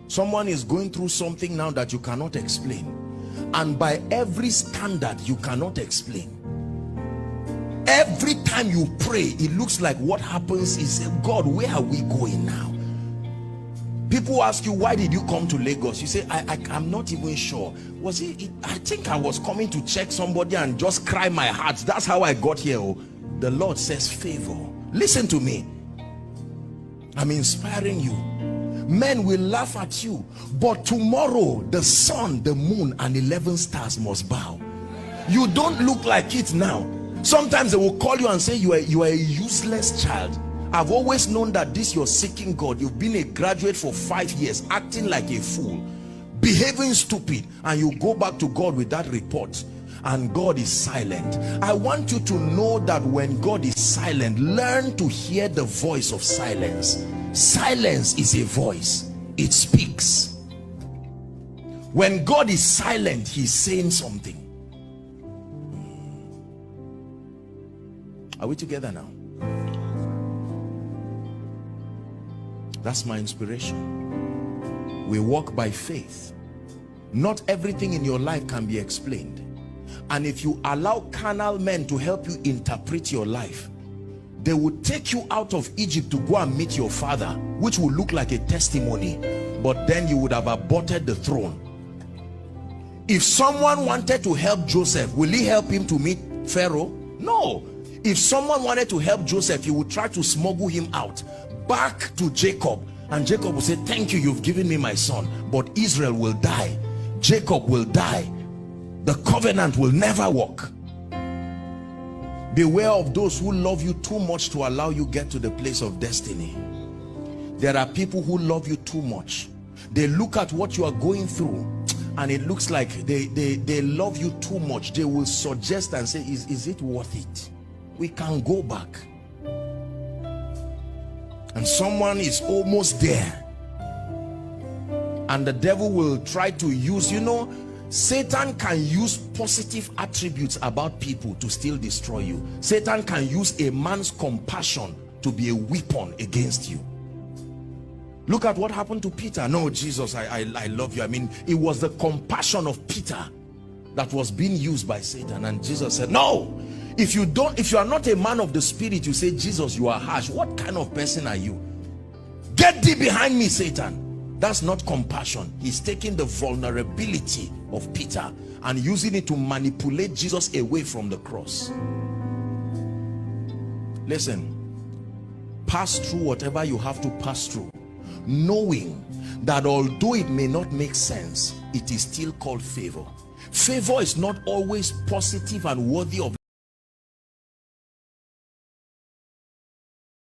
Someone is going through something now that you cannot explain, and by every standard you cannot explain. Every time you pray, it looks like what happens is, God, where are we going now? People ask you, why did you come to Lagos? You say, I'm not even sure. Was it, I think I was coming to check somebody and just cry my heart. That's how I got here. Oh, the Lord says favor. Listen to me. I'm inspiring you. Men will laugh at you, but tomorrow the sun, the moon, and 11 stars must bow. You don't look like it now. Sometimes they will call you and say you are a useless child. I've always known that this you're seeking God. You've been a graduate for 5 years, acting like a fool, behaving stupid, and you go back to God with that report, and God is silent. I want you to know that when God is silent, learn to hear the voice of silence. Silence is a voice. It speaks. When God is silent, he's saying something. Are we together now? That's my inspiration. We walk by faith. Not everything in your life can be explained. And if you allow carnal men to help you interpret your life, they will take you out of Egypt to go and meet your father, which will look like a testimony, but then you would have aborted the throne. If someone wanted to help Joseph, will he help him to meet Pharaoh? No. If someone wanted to help Joseph, he would try to smuggle him out back to Jacob, and Jacob will say, thank you, you've given me my son, but Israel will die, Jacob will die, the covenant will never work. Beware of those who love you too much to allow you get to the place of destiny. There are people who love you too much. They look at what you are going through and it looks like they love you too much. They will suggest and say, is it worth it? We can go back. And someone is almost there, and the devil will try to use, you know, Satan can use positive attributes about people to still destroy you. Satan can use a man's compassion to be a weapon against you. Look at what happened to Peter. No, Jesus, I love you. I mean, it was the compassion of Peter that was being used by Satan, and Jesus said, no. If you are not a man of the spirit, you say, Jesus, you are harsh. What kind of person are you? Get thee behind me, Satan. That's not compassion. He's taking the vulnerability of Peter and using it to manipulate Jesus away from the cross. Listen, pass through whatever you have to pass through, knowing that although it may not make sense, it is still called favor. Favor is not always positive and worthy of